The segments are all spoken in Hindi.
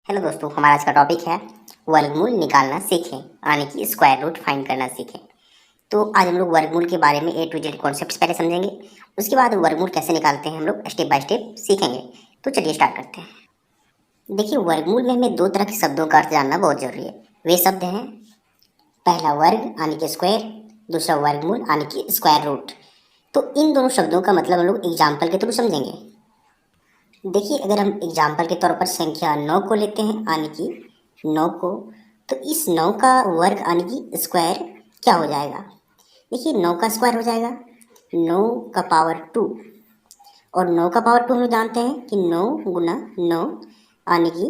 हेलो दोस्तों, हमारा आज का टॉपिक है वर्गमूल निकालना सीखें, यानी कि स्क्वायर रूट फाइंड करना सीखें। तो आज हम लोग वर्गमूल के बारे में ए टू जेड कॉन्सेप्ट्स पहले समझेंगे। उसके बाद वर्गमूल कैसे निकालते हैं हम लोग स्टेप बाय स्टेप सीखेंगे। तो चलिए स्टार्ट करते हैं। देखिए, वर्गमूल में हमें दो तरह के शब्दों का अर्थ जानना बहुत जरूरी है। वे शब्द हैं, पहला वर्ग यानी कि स्क्वायर, दूसरा वर्गमूल यानी कि स्क्वायर रूट। तो इन दोनों शब्दों का मतलब हम लोग एग्जाम्पल के थ्रू समझेंगे। देखिए, अगर हम एग्जाम्पल के तौर पर संख्या 9 को लेते हैं, यानी कि 9 को, तो इस 9 का वर्ग यानी कि स्क्वायर क्या हो जाएगा। देखिए, 9 का स्क्वायर हो जाएगा 9 का पावर 2, और 9 का पावर 2 हम लोग जानते हैं कि 9 गुना 9 यानी कि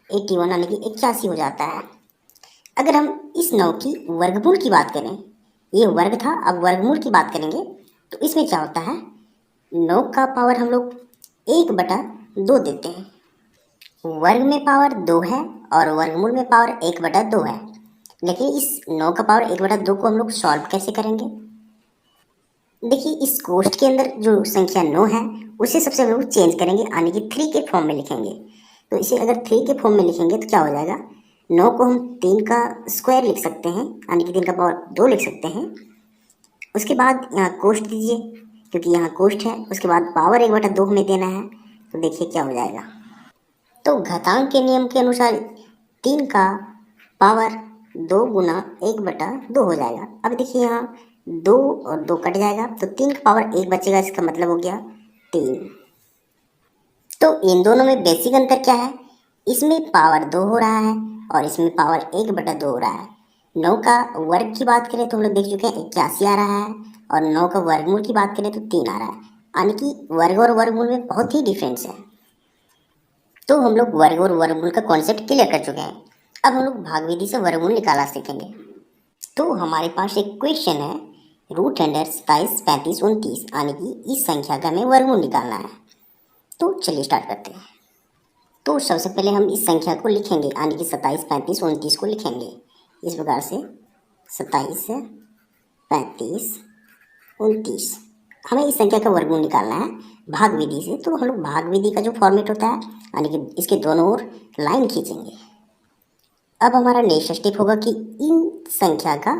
81 यानी कि 81 हो जाता है। अगर हम इस 9 की वर्गमूल की बात करें, ये वर्ग था, अब वर्गमूल की बात करेंगे, तो इसमें क्या होता है, 9 का पावर हम लोग 1/2 देते हैं। वर्ग में पावर 2 है और वर्गमूल में पावर 1/2 है। लेकिन इस 9 का पावर 1/2 को हम लोग सॉल्व कैसे करेंगे। देखिए, इस कोष्ठ के अंदर जो संख्या 9 है उसे सबसे हम लोग चेंज करेंगे, यानी कि 3 के फॉर्म में लिखेंगे। तो इसे अगर 3 के फॉर्म में लिखेंगे तो क्या हो जाएगा, 9 को हम 3 का स्क्वायर लिख सकते हैं, यानी कि 3 का पावर 2 लिख सकते हैं। उसके बाद यहाँ कोष्ठ दीजिए, क्योंकि यहाँ कोष्ठ है। उसके बाद पावर 1/2 हमें देना है, तो देखिए क्या हो जाएगा। तो घातांक के नियम के अनुसार 3 का पावर 2 गुना 1/2 हो जाएगा। अब देखिए, यहाँ 2 और 2 कट जाएगा, तो 3 का पावर 1 बचेगा, इसका मतलब हो गया 3। तो इन दोनों में बेसिक अंतर क्या है, इसमें पावर 2 हो रहा है और इसमें पावर 1/2 हो रहा है। 9 का वर्ग की बात करें तो हम लोग देख चुके हैं 81 आ रहा है, और 9 का वर्गमूल की बात करें तो 3 आ रहा है, यानी कि वर्ग और वर्गमूल में बहुत ही डिफरेंस है। तो हम लोग वर्ग और वर्गमूल का कॉन्सेप्ट क्लियर कर चुके हैं। अब हम लोग भाग विधि से वर्गमूल निकालना सीखेंगे। तो हमारे पास एक क्वेश्चन है, रूट अंडर 27, 35, 29, यानी कि इस संख्या का हमें वर्गमूल निकालना है। तो चलिए स्टार्ट करते हैं। तो सबसे पहले हम इस संख्या को लिखेंगे, यानी कि 27, 35, 29 को लिखेंगे इस प्रकार से, 27, 35, 29। हमें इस संख्या का वर्गमूल निकालना है भाग विधि से। तो हम लोग भाग विधि का जो फॉर्मेट होता है, यानी कि इसके दोनों ओर लाइन खींचेंगे। अब हमारा नेक्स्ट स्टेप होगा कि इन संख्या का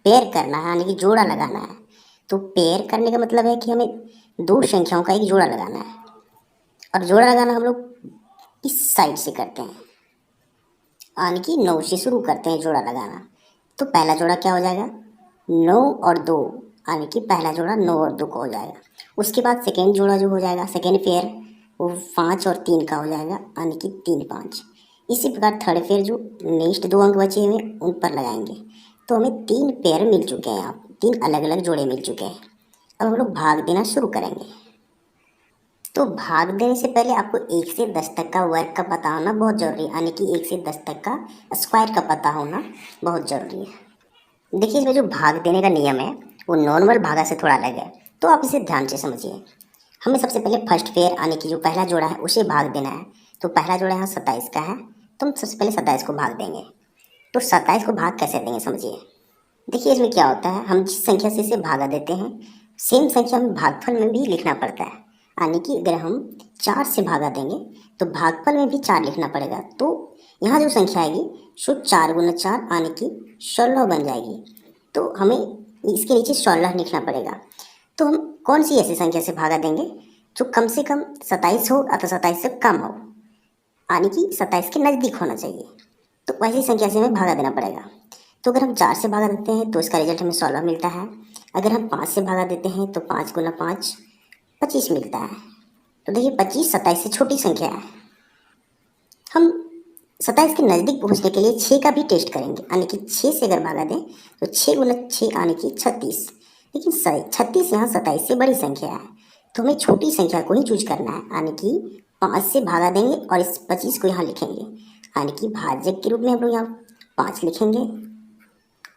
पेयर करना है, यानी कि जोड़ा लगाना है। तो पेयर करने का मतलब है कि हमें दो संख्याओं का एक जोड़ा लगाना है, और जोड़ा लगाना हम लोग इस साइड से करते हैं, यानी कि 9 से शुरू करते हैं जोड़ा लगाना। तो पहला जोड़ा क्या हो जाएगा, 9 और 2, यानी कि पहला जोड़ा 9 और 2 का हो जाएगा। उसके बाद सेकेंड जोड़ा जो हो जाएगा, सेकेंड पेयर, वो 5 और 3 का हो जाएगा, यानी कि 3, 5। इसी प्रकार थर्ड पेयर जो नेक्स्ट 2 अंक बचे हुए उन पर लगाएंगे। तो हमें 3 पेयर मिल चुके हैं, यहाँ 3 अलग अलग जोड़े मिल चुके हैं। अब हम लोग भाग देना शुरू करेंगे। तो भाग देने से पहले आपको 1 से 10 तक का वर्ग का पता होना बहुत ज़रूरी है, यानी कि 1 से 10 तक का स्क्वायर का पता होना बहुत ज़रूरी है। देखिए, इसमें जो भाग देने का नियम है वो नॉर्मल भागा से थोड़ा अलग है, तो आप इसे ध्यान से समझिए। हमें सबसे पहले फर्स्ट पेयर, यानी कि जो पहला जोड़ा है उसे भाग देना है। तो पहला जोड़ा यहाँ 27 का है, तो हम सबसे पहले 27 को भाग देंगे। तो 27 को भाग कैसे देंगे समझिए। देखिए, इसमें क्या होता है, हम जिस संख्या से इसे भागा देते हैं सेम संख्या हमें भागफल में भी लिखना पड़ता है। यानी कि अगर हम 4 से भागा देंगे तो भागफल में भी 4 लिखना पड़ेगा। तो यहाँ जो संख्या आएगी सो 4 गुना 4 यानी कि 16 बन जाएगी। तो हमें इसके नीचे 16 लिखना पड़ेगा। तो हम कौन सी ऐसी संख्या से भागा देंगे जो कम से कम 27 हो अथवा 27 से कम हो, यानी कि 27 के नज़दीक होना चाहिए। तो वैसी संख्या से हमें भागा देना पड़ेगा। तो अगर हम 4 से भागा देते हैं तो इसका रिजल्ट हमें 16 मिलता है। अगर हम 5 से भागा देते हैं तो 5 गुना 5 25 मिलता है। तो देखिए, 25 27 से छोटी संख्या है। हम 27 के नज़दीक पहुंचने के लिए 6 का भी टेस्ट करेंगे, यानी कि 6 से अगर भागा दें तो 6 गुना 6 यानी कि 36। लेकिन 36 यहाँ 27 से बड़ी संख्या है, तो हमें छोटी संख्या को ही चूज करना है, यानी कि 5 से भागा देंगे और इस 25 को यहाँ लिखेंगे, यानी कि भाज्य के रूप में हम लोग यहाँ 5 लिखेंगे।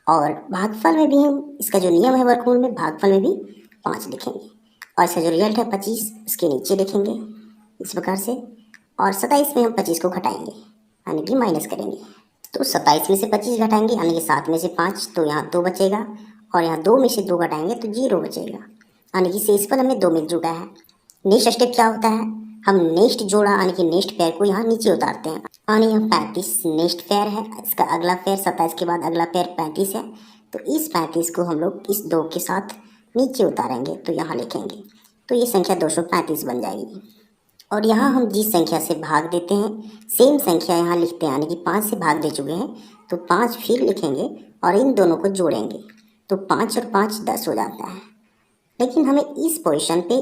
और भागफल में भी हम, इसका जो नियम है वर्गमूल में, भागफल में भी 5 लिखेंगे, और इसका जो रिजल्ट है 25 इसके नीचे लिखेंगे इस प्रकार से। और 27 में हम 25 को घटाएंगे, यानी कि माइनस करेंगे। तो 27 में से 25 घटाएंगे, यानी कि 7 में से 5, तो यहाँ 2 बचेगा, और यहाँ 2 में से 2 घटाएंगे तो 0 बचेगा, यानी कि शेषफल हमें 2 मिल चुका है। नेक्स्ट स्टेप क्या होता है, हम नेक्स्ट जोड़ा यानी कि नेक्स्ट पेयर को यहाँ नीचे उतारते हैं। यानी यहाँ 35 नेक्स्ट पेयर है, इसका अगला पेयर 27 के बाद अगला पेयर 35 है। तो इस 35 को हम लोग इस 2 के साथ नीचे उतारेंगे तो यहाँ लिखेंगे, तो ये संख्या 235 बन जाएगी। और यहाँ हम जिस संख्या से भाग देते हैं सेम संख्या यहाँ लिखते हैं, यानी कि 5 से भाग दे चुके हैं तो 5 फिर लिखेंगे और इन दोनों को जोड़ेंगे तो 5 और 5 10 हो जाता है। लेकिन हमें इस पोजीशन पे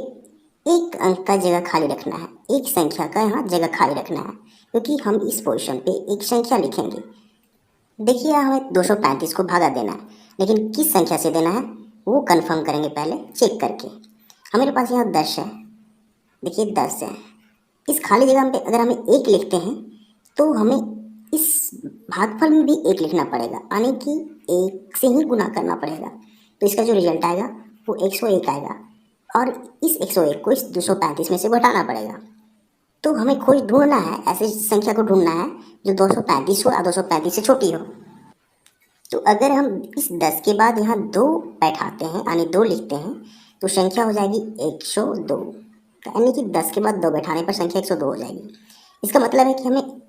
एक अंक का जगह खाली रखना है, एक संख्या का यहाँ जगह खाली रखना है, क्योंकि हम इस पोजीशन पे एक संख्या लिखेंगे। देखिए हमें 235 को भागा देना है, लेकिन किस संख्या से देना है वो कंफर्म करेंगे पहले चेक करके। हमारे पास यहाँ 10 है, देखिए 10 है। इस खाली जगह पे अगर हमें 1 लिखते हैं तो हमें इस भागफल में भी 1 लिखना पड़ेगा, यानी कि 1 से ही गुना करना पड़ेगा। तो इसका जो रिजल्ट आएगा वो 101 आएगा और इस 101 को इस 235 में से घटाना पड़ेगा। तो हमें खोज ढूंढना है, ऐसे संख्या को ढूंढना है जो 235 हो या 235 से छोटी हो। तो अगर हम इस 10 के बाद यहाँ 2 बैठाते हैं यानी 2 लिखते हैं तो संख्या हो जाएगी 102, यानी कि 10 के बाद 2 बैठाने पर संख्या 102 हो जाएगी। इसका मतलब है कि हमें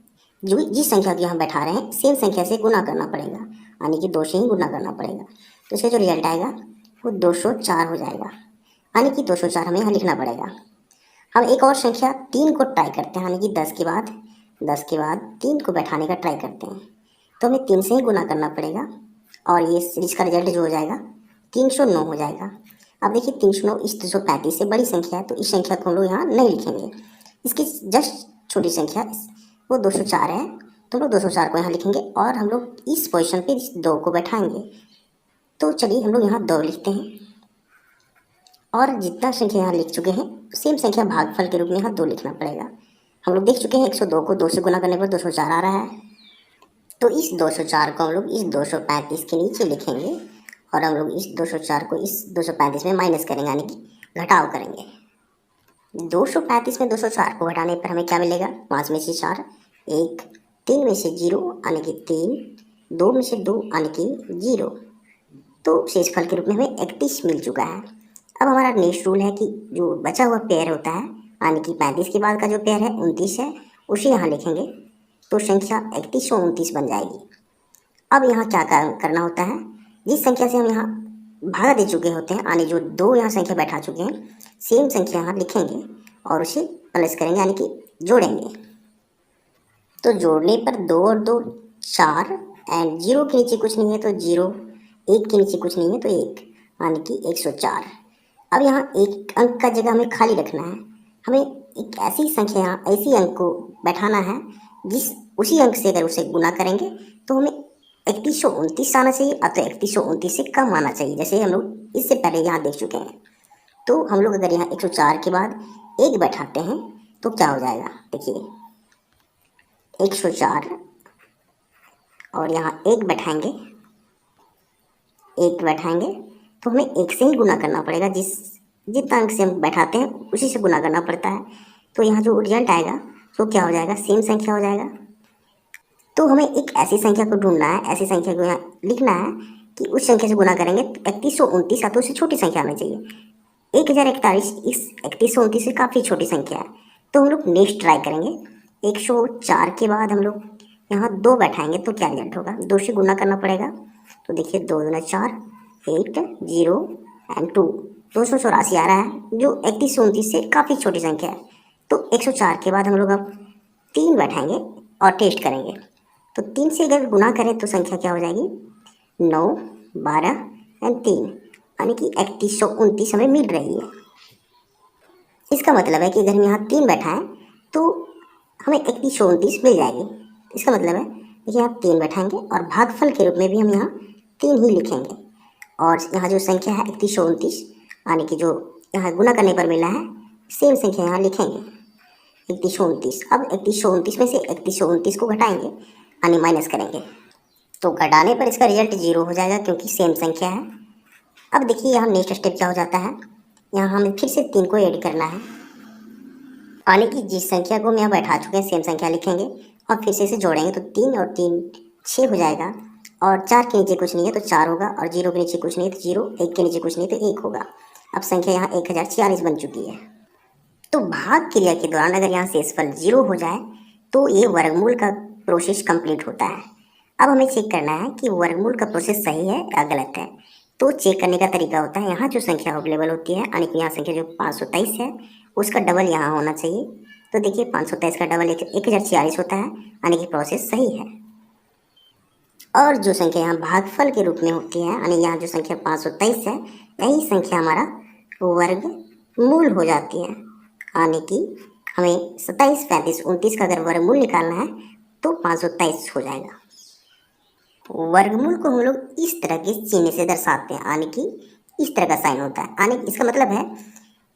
जो जिस संख्या को यहाँ बैठा रहे हैं सेम संख्या से गुना करना पड़ेगा, यानी कि 2 से ही गुना करना पड़ेगा। तो इसका जो रिजल्ट आएगा वो 204 हो जाएगा, यानी कि 204 हमें यहाँ लिखना पड़ेगा। हम एक और संख्या 3 को ट्राई करते हैं, यानी कि 10 के बाद 3 को बैठाने का ट्राई करते हैं तो हमें 3 से ही गुना करना पड़ेगा और ये इसका रिजल्ट जो हो जाएगा 309 हो जाएगा। अब देखिए 309 इस 235 से बड़ी संख्या है तो इस संख्या को हम लोग यहाँ नहीं लिखेंगे, इसकी जस्ट छोटी संख्या वो 204 है तो हम लोग 204 को यहाँ लिखेंगे और हम लोग इस पोजीशन पे इस 2 को बैठाएंगे। तो चलिए हम लोग यहाँ 2 लिखते हैं और जितना संख्या यहाँ लिख चुके हैं सेम संख्या भागफल के रूप में यहाँ 2 लिखना पड़ेगा। हम लोग देख चुके हैं 102 को 2 से गुना करने पर 204 आ रहा है, तो इस 204 को हम लोग इस 235 के नीचे लिखेंगे और हम लोग इस 204 को इस 235 में माइनस करेंगे, यानी कि घटाव करेंगे। 235 में 204 को घटाने पर हमें क्या मिलेगा, 5 में से 4 1, 3 में से 0 यानी कि 3, 2 में से 2 यानी कि 0। तो शेषफल के रूप में हमें 31 मिल चुका है। अब हमारा नेक्स्ट रूल है कि जो बचा हुआ पेयर होता है यानी कि 35 के बाद का जो पेयर है 29 है उसे यहाँ लिखेंगे तो संख्या 3129 बन जाएगी। अब यहाँ क्या करना होता है, जिस संख्या से हम यहाँ भागा दे चुके होते हैं यानी जो 2 यहाँ संख्या बैठा चुके हैं सेम संख्या यहाँ लिखेंगे और उसे प्लस करेंगे यानी कि जोड़ेंगे। तो जोड़ने पर 2 और 2 4 एंड 0 के नीचे कुछ नहीं है तो 0, 1 के नीचे कुछ नहीं है तो 1 यानी कि 104। अब यहाँ एक अंक का जगह हमें खाली रखना है, हमें एक ऐसी संख्या यहाँ ऐसी अंक को बैठाना है जिस उसी अंक से अगर उसे गुना करेंगे तो हमें 3129 आना चाहिए, अब तो 3129 से कम आना चाहिए, जैसे हम लोग इससे पहले यहाँ देख चुके हैं। तो हम लोग अगर यहाँ 104 के बाद 1 बैठाते हैं तो क्या हो जाएगा, देखिए 104 और यहाँ 1 बैठाएंगे तो हमें 1 से ही गुना करना पड़ेगा, जितना अंक से हम बैठाते हैं उसी से गुना करना पड़ता है। तो यहाँ जो रिजल्ट आएगा तो क्या हो जाएगा, सेम संख्या हो जाएगा। तो हमें एक ऐसी संख्या को ढूंढना है, ऐसी संख्या को यहाँ लिखना है कि उस संख्या से गुना करेंगे तो 3129 या तो उससे छोटी संख्या आनी चाहिए। 1041 इस 3129 से काफ़ी छोटी संख्या है, तो हम लोग नेक्स्ट ट्राई करेंगे। 104 के बाद हम लोग यहाँ 2 बैठाएंगे तो क्या रिजल्ट होगा, 2 से गुना करना पड़ेगा। तो देखिए 2 दूना 4, 8 0 एंड 2 284 आ रहा है जो 3129 से काफ़ी छोटी संख्या है। तो 104 के बाद हम लोग अब 3 बैठाएंगे और टेस्ट करेंगे। तो 3 से अगर गुना करें तो संख्या क्या हो जाएगी, 9 12 एंड 3 यानी कि 3129 हमें मिल रही है। इसका मतलब है कि अगर हम यहाँ 3 बैठाएं तो हमें 3129 मिल जाएगी। इसका मतलब है देखिए यहाँ 3 बैठाएंगे और भागफल के रूप में भी हम यहाँ 3 ही लिखेंगे और यहाँ जो संख्या है 3129 यानी कि जो यहाँ गुना करने पर मिला है सेम संख्या यहाँ लिखेंगे 3129। अब 3129 में से 3129 को घटाएंगे यानी माइनस करेंगे तो घटाने पर इसका रिजल्ट 0 हो जाएगा क्योंकि सेम संख्या है। अब देखिए यहाँ नेक्स्ट स्टेप क्या हो जाता है, यहाँ हमें फिर से 3 को ऐड करना है यानी कि जिस संख्या को हम यहाँ बैठा चुके हैं सेम संख्या लिखेंगे और फिर से इसे जोड़ेंगे तो 3 और 3 6 हो जाएगा और 4 के नीचे कुछ नहीं है तो 4 होगा और 0 के नीचे कुछ नहीं है तो 0, 1 के नीचे कुछ नहीं तो 1 होगा। अब संख्या यहाँ 1046 बन चुकी है। तो भाग क्रिया के दौरान अगर यहाँ शेषफल 0 हो जाए तो ये वर्गमूल का प्रोसेस कंप्लीट होता है। अब हमें चेक करना है कि वर्गमूल का प्रोसेस सही है या गलत है। तो चेक करने का तरीका होता है, यहाँ जो संख्या अवेलेबल होती है यानी कि यहाँ संख्या जो 523 है उसका डबल यहाँ होना चाहिए। तो देखिए 523 का डबल 1046 होता है यानी कि प्रोसेस सही है। और जो संख्या यहाँ भागफल के रूप में होती है यानी यहाँ जो संख्या 523 है यही संख्या हमारा वर्गमूल हो जाती है। यानी कि हमें 27, 35, 29 का अगर वर्गमूल निकालना है तो 523 हो जाएगा। वर्गमूल को हम लोग इस तरह के चिन्ह से दर्शाते हैं यानी कि इस तरह का साइन होता है। यानी इसका मतलब है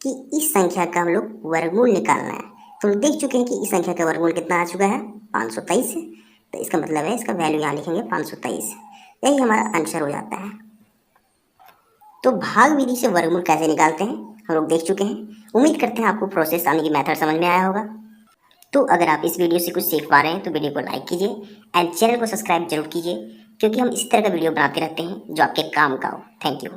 कि इस संख्या का हम लोग वर्गमूल निकालना है। तो हम देख चुके हैं कि इस संख्या का वर्गमूल कितना आ चुका है, 523 है। तो इसका मतलब है इसका वैल्यू यहाँ लिखेंगे 523, यही हमारा आंसर हो जाता है। तो भाग विधि से वर्गमूल कैसे निकालते हैं हम लोग देख चुके हैं। उम्मीद करते हैं आपको प्रोसेस यानी कि मेथड समझ में आया होगा। तो अगर आप इस वीडियो से कुछ सीख पा रहे हैं तो वीडियो को लाइक कीजिए एंड चैनल को सब्सक्राइब जरूर कीजिए, क्योंकि हम इस तरह का वीडियो बनाते रहते हैं जो आपके काम का हो। Thank you.